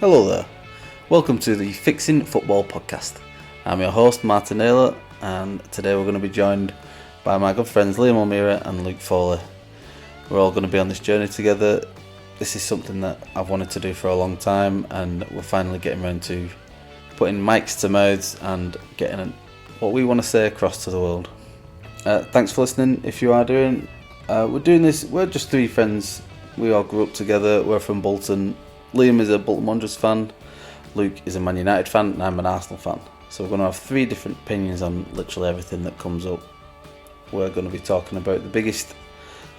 Hello there, welcome to the Fixing Football podcast. I'm your host Martin Naylor, and today we're going to be joined by my good friends Liam O'Meara and Luke Foley. We're all going to be on this journey together. This is something that I've wanted to do for a long time, and we're finally getting around to putting mics to mouths and getting what we want to say across to the world. Thanks for listening. If you are doing, we're doing this. We're just three friends. We all grew up together. We're from Bolton. Liam is a Bolton Wanderers fan, Luke is a Man United fan, and I'm an Arsenal fan. So we're going to have three different opinions on literally everything that comes up. We're going to be talking about the biggest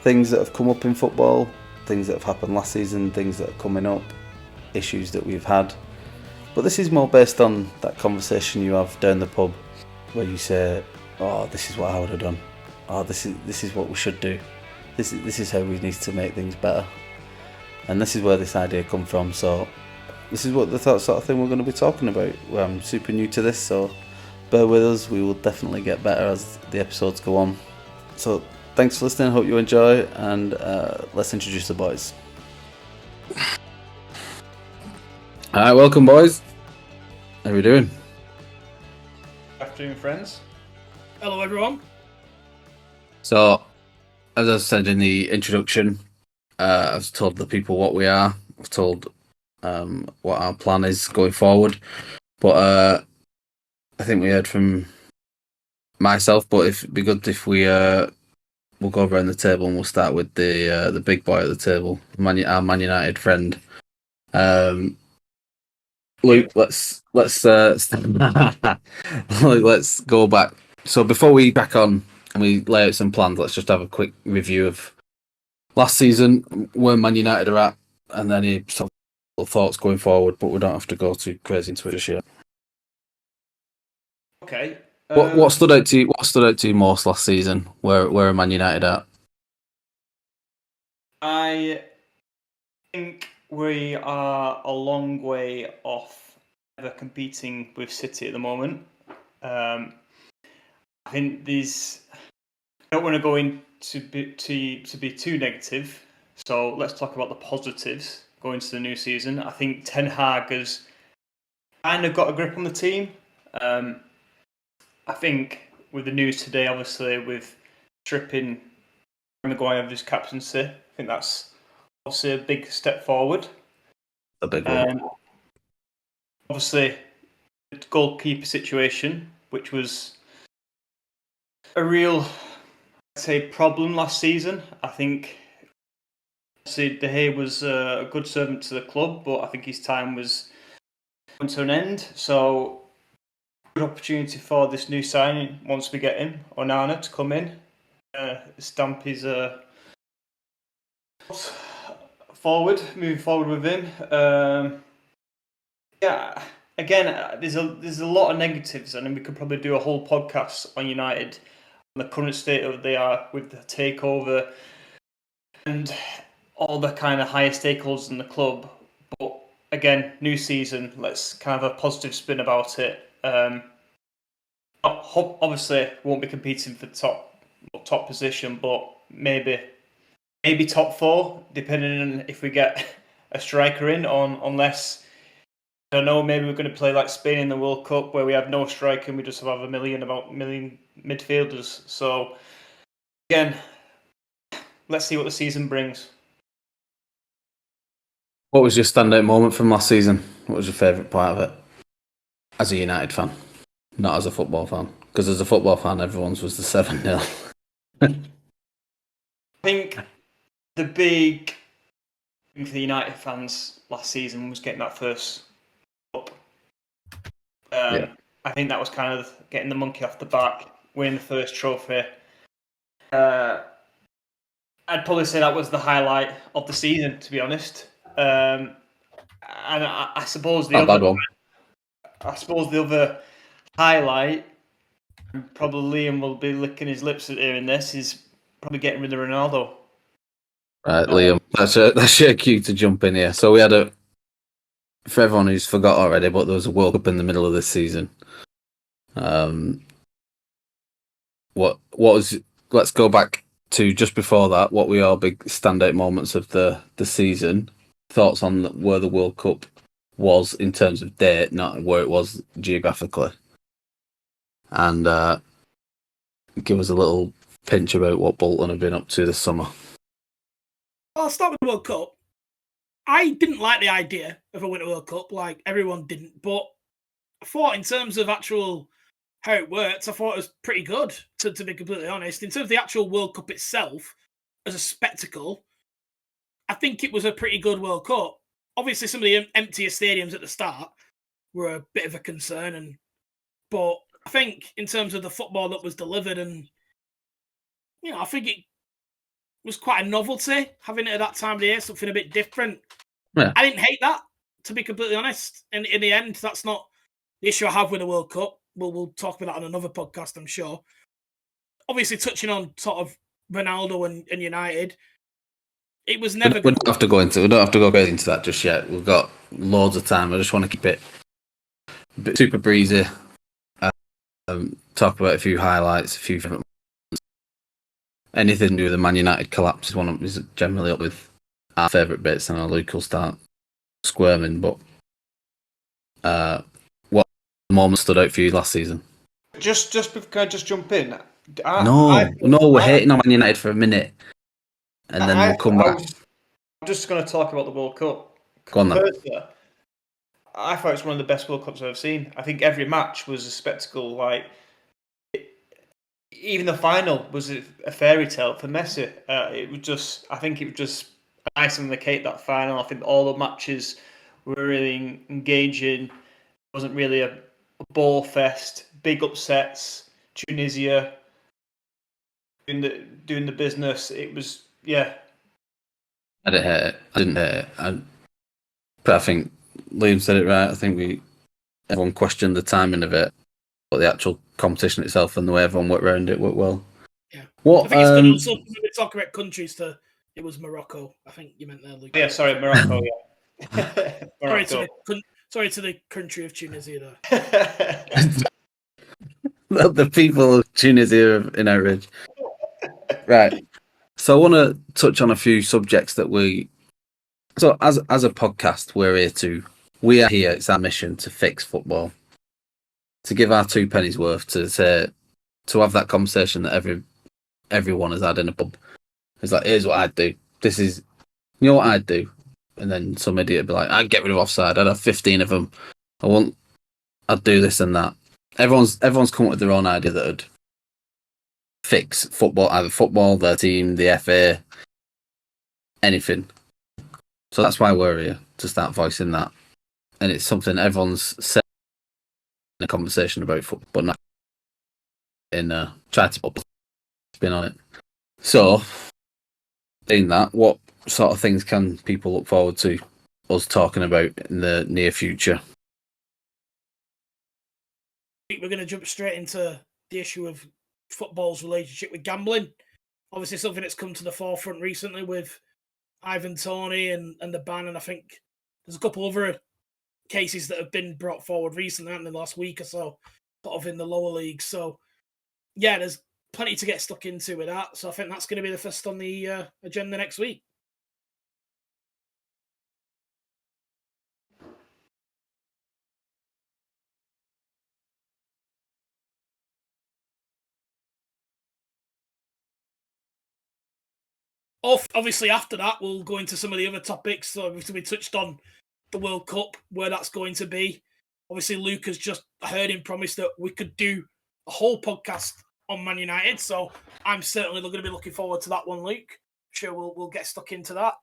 things that have come up in football, things that have happened last season, things that are coming up, issues that we've had. But this is more based on that conversation you have down the pub where you say, oh, this is what I would have done. Oh, this is what we should do. This is how we need to make things better. And this is where this idea come from. So this is what the sort of thing we're going to be talking about. I'm super new to this, so bear with us. We will definitely get better as the episodes go on. So thanks for listening. Hope you enjoy, and let's introduce the boys. Alright, welcome boys. How are we doing? Good afternoon, friends. Hello, everyone. So, as I said in the introduction, I've told the people what we are. I've told what our plan is going forward. But I think we heard from myself. But it'd be good if we'll go around the table and we'll start with the big boy at the table, our Man United friend. Luke, let's let's go back. So before we back on and we lay out some plans, let's just have a quick review of last season, where Man United are at, and any sort of thoughts going forward. But we don't have to go too crazy into it just yet. Okay. What stood out to you? What stood out to you most last season? Where are Man United at? I think we are a long way off ever competing with City at the moment. I think these. I don't want to go into to be too negative, so let's talk about the positives going into the new season. I think Ten Hag has kind of got a grip on the team. I think with the news today, obviously with stripping Maguire of his captaincy, I think that's obviously a big step forward. A big one. Obviously, the goalkeeper situation, which was a real, I'd say, problem last season. I think obviously De Gea was a good servant to the club, but I think his time was coming to an end. So, good opportunity for this new signing once we get him, Onana, to come in, stamp his moving forward with him. Yeah, again, there's a lot of negatives, and we could probably do a whole podcast on United, on the current state of they are with the takeover and all the kind of higher stakeholders in the club. But again, new season, let's kind of have a positive spin about it. Obviously, won't be competing for top position, but maybe top four, depending on if we get a striker in. Unless I don't know, maybe we're going to play like Spain in the World Cup, where we have no striker and we just have about a million midfielders. So again, let's see what the season brings. What was your standout moment from last season? What was your favourite part of it? As a United fan, not as a football fan. Because as a football fan, everyone's was the 7-0. I think the big thing for the United fans last season was getting that first up. I think that was kind of getting the monkey off the back, winning the first trophy. I'd probably say that was the highlight of the season, to be honest. And I suppose the other highlight, probably Liam will be licking his lips at hearing this, is probably getting rid of Ronaldo. Right, Liam, that's your cue to jump in here. So we had for everyone who's forgot already, but there was a World Cup in the middle of this season. What was? Let's go back to just before that. What were your big standout moments of the season? Thoughts on where the World Cup was in terms of date, not where it was geographically. And give us a little pinch about what Bolton have been up to this summer. Well, I'll start with the World Cup. I didn't like the idea of a Winter World Cup, like everyone didn't, but I thought in terms of actual how it works, I thought it was pretty good, to be completely honest. In terms of the actual World Cup itself, as a spectacle, I think it was a pretty good World Cup. Obviously, some of the emptier stadiums at the start were a bit of a concern, but I think in terms of the football that was delivered, and I think it was quite a novelty having it at that time of the year, something a bit different. Yeah. I didn't hate that, to be completely honest. And in the end, that's not the issue I have with the World Cup. We'll talk about that on another podcast, I'm sure. Obviously, touching on sort of Ronaldo and United, it was never. We don't have to go crazy into that just yet. We've got loads of time. I just want to keep it a bit super breezy. Talk about a few highlights, a few favorite moments. Anything to do with the Man United collapse is generally up with our favourite bits, and Luke will start squirming. But what moment stood out for you last season? Can I just jump in? We're hating on Man United for a minute, and then we'll come back. I'm just going to talk about the World Cup. Go on, then. I thought it was one of the best World Cups I've ever seen. I think every match was a spectacle. Like, even the final was a fairy tale for Messi. I think it was just icing on the cake, that final. I think all the matches were really engaging. It wasn't really a ball fest. Big upsets. Tunisia doing the business. It was, yeah. I didn't hate it. But I think Liam said it right. I think everyone questioned the timing of it, but the actual competition itself and the way everyone worked around it worked well. Yeah. What? I think it's good also when we talk about countries. It was Morocco. I think you meant there, Luke. Yeah, sorry, Morocco. Yeah. Morocco. Sorry to the country of Tunisia. The people of Tunisia are in outrage. Right. So I want to touch on a few subjects that So as a podcast, we are here. It's our mission to fix football, to give our 2 pennies worth, to have that conversation that everyone has had in a pub. It's like, here's what I'd do. This is, what I'd do, and then some idiot would be like, I'd get rid of offside. I'd have 15 of them. I'd do this and that. Everyone's come up with their own idea that would fix football, either football, their team, the FA, anything. So that's why we're here, to start voicing that. And it's something everyone's said in a conversation about football, but not in try to put spin on it. So, in that, what sort of things can people look forward to us talking about in the near future? We're going to jump straight into the issue of football's relationship with gambling. Obviously, something that's come to the forefront recently with Ivan Toney and the ban, and I think there's a couple other cases that have been brought forward recently in the last week or so, sort of in the lower leagues. So, yeah, there's plenty to get stuck into with that. So I think that's going to be the first on the agenda next week. Obviously, after that, we'll go into some of the other topics. So we touched on the World Cup, where that's going to be. Obviously, Luke has just heard him promise that we could do a whole podcast on Man United. So I'm certainly going to be looking forward to that one, Luke. Sure, we'll get stuck into that.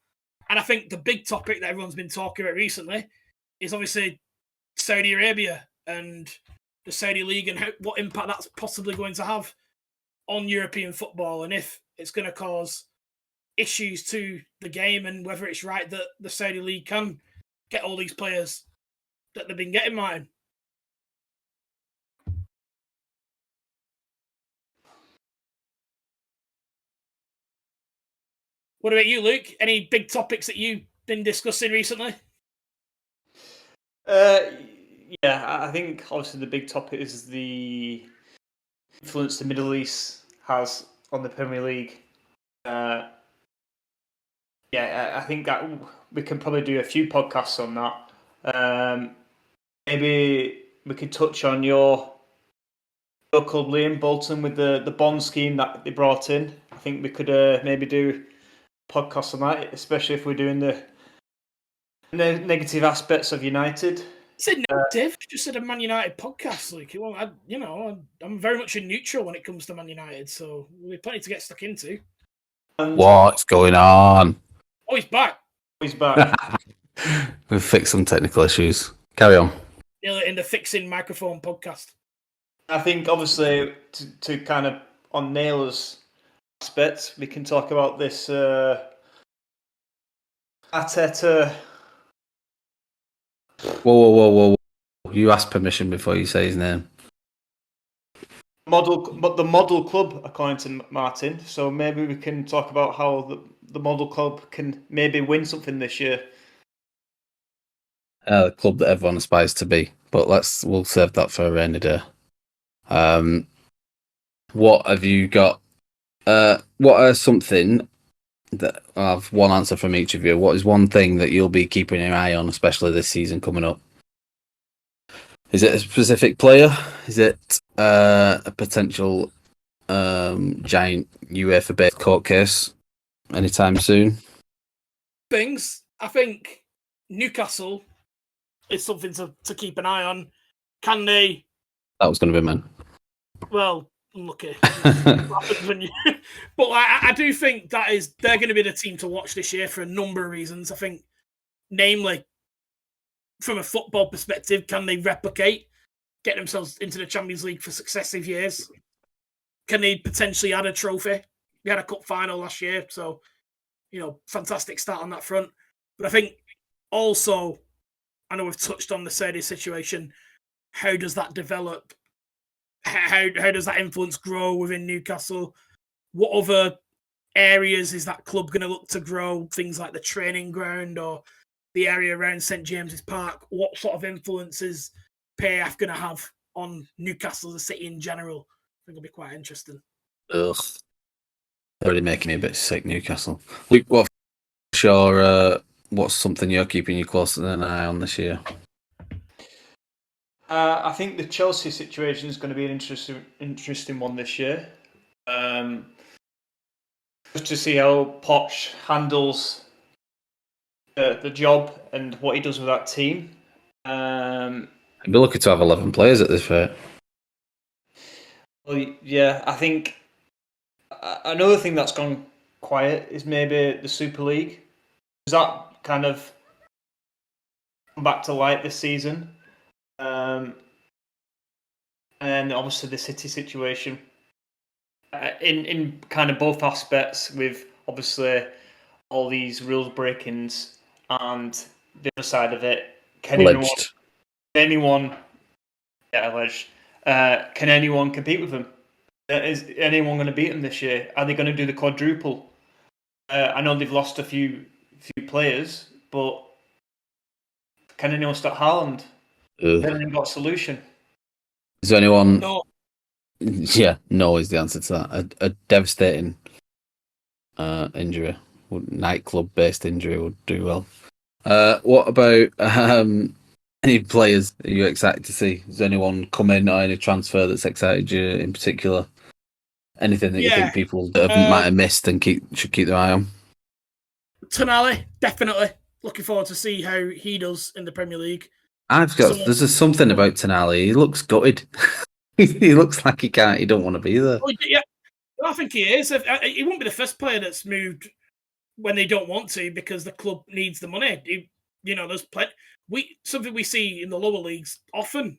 And I think the big topic that everyone's been talking about recently is obviously Saudi Arabia and the Saudi League and what impact that's possibly going to have on European football, and if it's going to cause issues to the game, and whether it's right that the Saudi League can get all these players that they've been getting, Martin. What about you, Luke? Any big topics that you've been discussing recently? Yeah, I think obviously the big topic is the influence the Middle East has on the Premier League. Yeah, I think that we can probably do a few podcasts on that. Maybe we could touch on your club, Liam Bolton, with the bond scheme that they brought in. I think we could maybe do a podcast on that, especially if we're doing the negative aspects of United. Said negative, just said a Man United podcast. Like, well, I'm very much in neutral when it comes to Man United, so we've plenty to get stuck into. What's going on? Oh, he's back. He's back. We've fixed some technical issues. Carry on. In the Fixing Microphone podcast. I think, obviously, to kind of on Naylor's aspects, we can talk about this Arteta. Whoa. You asked permission before you say his name. The model club, according to Martin. So maybe we can talk about how the model club can maybe win something this year. The club that everyone aspires to be, but we'll save that for a rainy day. What have you got? What are something that I'll have one answer from each of you? What is one thing that you'll be keeping an eye on, especially this season coming up? Is it a specific player? Is it a potential giant UEFA-based court case anytime soon? I think Newcastle is something to keep an eye on. Can they? That was going to be mine. Well, unlucky. But I do think they're going to be the team to watch this year for a number of reasons. I think, namely, from a football perspective, can they replicate, get themselves into the Champions League for successive years? Can they potentially add a trophy? We had a cup final last year, so, fantastic start on that front. But I think also, I know we've touched on the Serdi situation. How does that develop? How does that influence grow within Newcastle? What other areas is that club going to look to grow? Things like the training ground or the area around St James's Park. What sort of influence is PAF going to have on Newcastle as a city in general? I think it'll be quite interesting. Ugh. Already making me a bit sick, Newcastle. Luke, what's something you're keeping you close to an eye on this year? I think the Chelsea situation is going to be an interesting one this year. Just to see how Poch handles the job and what he does with that team. I'd be lucky to have 11 players at this rate. Well, yeah, I think another thing that's gone quiet is maybe the Super League. Does that kind of come back to light this season? And obviously the City situation in kind of both aspects, with obviously all these rules breakings and the other side of it. Can anyone compete with them? Is anyone going to beat them this year? Are they going to do the quadruple? I know they've lost a few players, but can anyone stop Haaland? Has anyone got a solution? Is there anyone? No. Yeah, no is the answer to that. A devastating injury, nightclub-based injury would do well. What about any players are you excited to see? Has anyone come in or any transfer that's excited you in particular? Anything that you think people might have missed and should keep their eye on? Tonali, definitely. Looking forward to see how he does in the Premier League. There's something about Tonali. He looks gutted. He looks like he don't want to be there. Oh, yeah, I think he is. He won't be the first player that's moved when they don't want to because the club needs the money. There's something we see in the lower leagues often.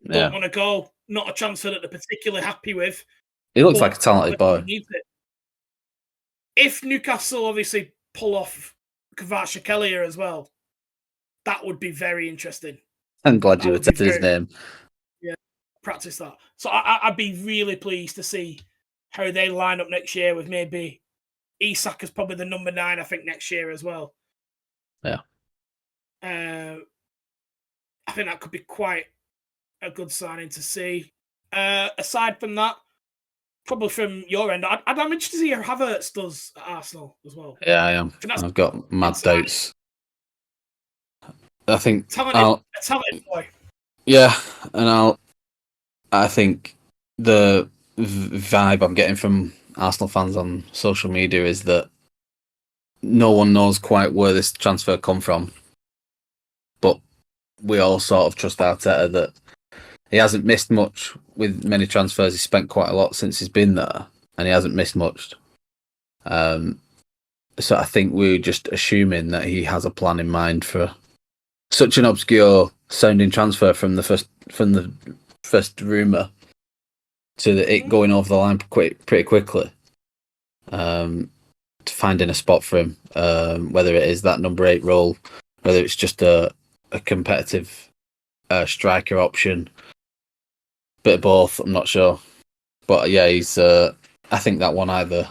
Don't want to go. Not a transfer that they're particularly happy with. He looks like a talented boy. If Newcastle obviously pull off Kvaratskhelia as well, that would be very interesting. I'm glad you attested his name. Yeah, practice that. So I'd be really pleased to see how they line up next year with maybe Isak as probably the number 9, I think, next year as well. Yeah. I think that could be quite a good signing to see. Aside from that, probably from your end, I'm interested to see how Havertz does at Arsenal as well. Yeah, I am. I've got mad doubts. I think A talented boy. Yeah, and I think the vibe I'm getting from Arsenal fans on social media is that no one knows quite where this transfer come from, but we all sort of trust Arteta that he hasn't missed much with many transfers. He's spent quite a lot since he's been there, and he hasn't missed much. So I think we're just assuming that he has a plan in mind for such an obscure sounding transfer from the first rumor to it going over the line pretty quickly. To finding a spot for him, whether it is that number 8 role, whether it's just a competitive striker option, bit of both. I'm not sure, but yeah, he's. I think that one either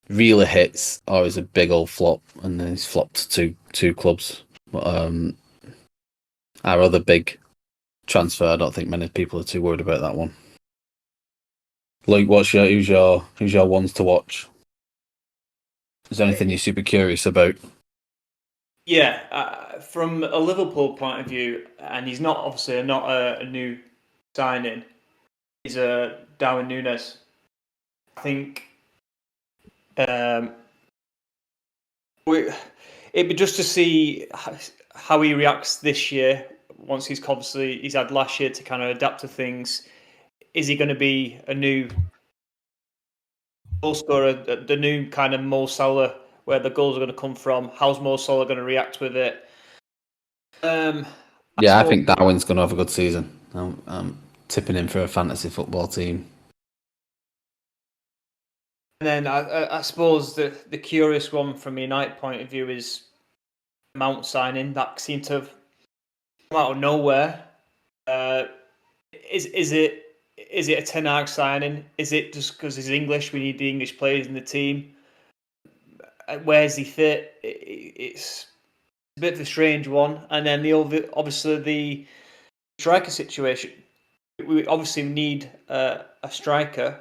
really hits or is a big old flop, and then he's flopped to two clubs. But our other big transfer, I don't think many people are too worried about that one. Luke, who's your ones to watch? Is there anything you're super curious about? Yeah, from a Liverpool point of view, and he's not obviously not a new signing. He's a Darwin Núñez. I think it'd be just to see how he reacts this year. Once he's had last year to kind of adapt to things. Is he going to be a new goal scorer, the new kind of Mo Salah, where the goals are going to come from? How's Mo Salah going to react with it? I think Darwin's going to have a good season. I'm tipping him for a fantasy football team. And then I suppose the curious one from a United point of view is Mount signing. That seemed to have come out of nowhere. Is it a Ten Hag signing? Is it just because he's English? We need the English players in the team. Where's he fit? It's a bit of a strange one. And then obviously the striker situation. We obviously need a striker.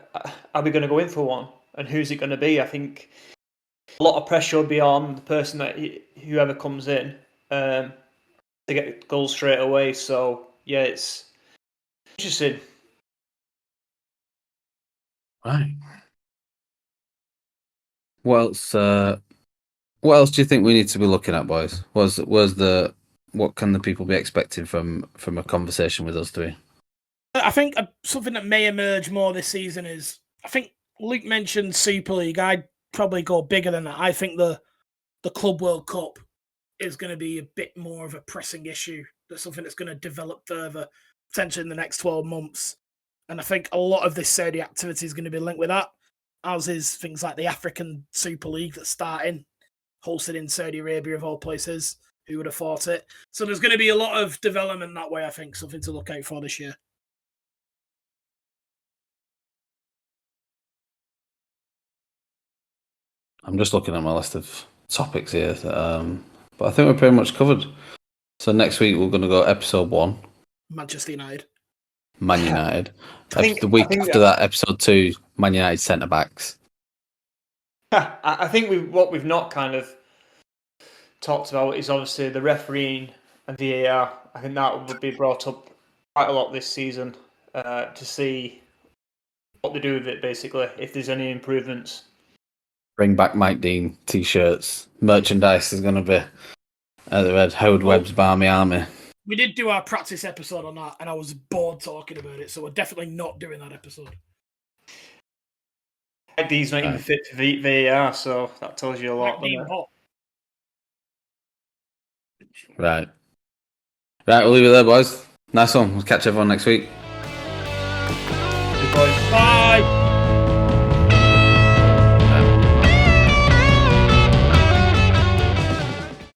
Are we going to go in for one? And who's it going to be? I think a lot of pressure will be on the person whoever comes in to get goals straight away. So yeah, it's interesting. Right. What else? What else do you think we need to be looking at, boys? What can the people be expecting from a conversation with us three? I think something that may emerge more this season is, I think Luke mentioned Super League. I'd probably go bigger than that. I think the Club World Cup is going to be a bit more of a pressing issue. That's something that's going to develop further, potentially in the next 12 months. And I think a lot of this Saudi activity is going to be linked with that, as is things like the African Super League that's starting, hosted in Saudi Arabia of all places. Who would have thought it? So there's going to be a lot of development that way, I think, something to look out for this year. I'm just looking at my list of topics here, but I think we're pretty much covered. So next week we're going to go episode 1. Manchester United. Man United. The week after that, episode 2, Man United centre-backs. I think what we've not kind of talked about is obviously the refereeing and VAR. I think that would be brought up quite a lot this season to see what they do with it, basically, if there's any improvements. Bring back Mike Dean t-shirts. Merchandise is going to be at the Red Howard Webb's Barmy Army. We did do our practice episode on that, and I was bored talking about it, so we're definitely not doing that episode. Mike Dean's not even fit for VAR, so that tells you a lot. Right, we'll leave it there, boys. Nice one. We'll catch everyone next week.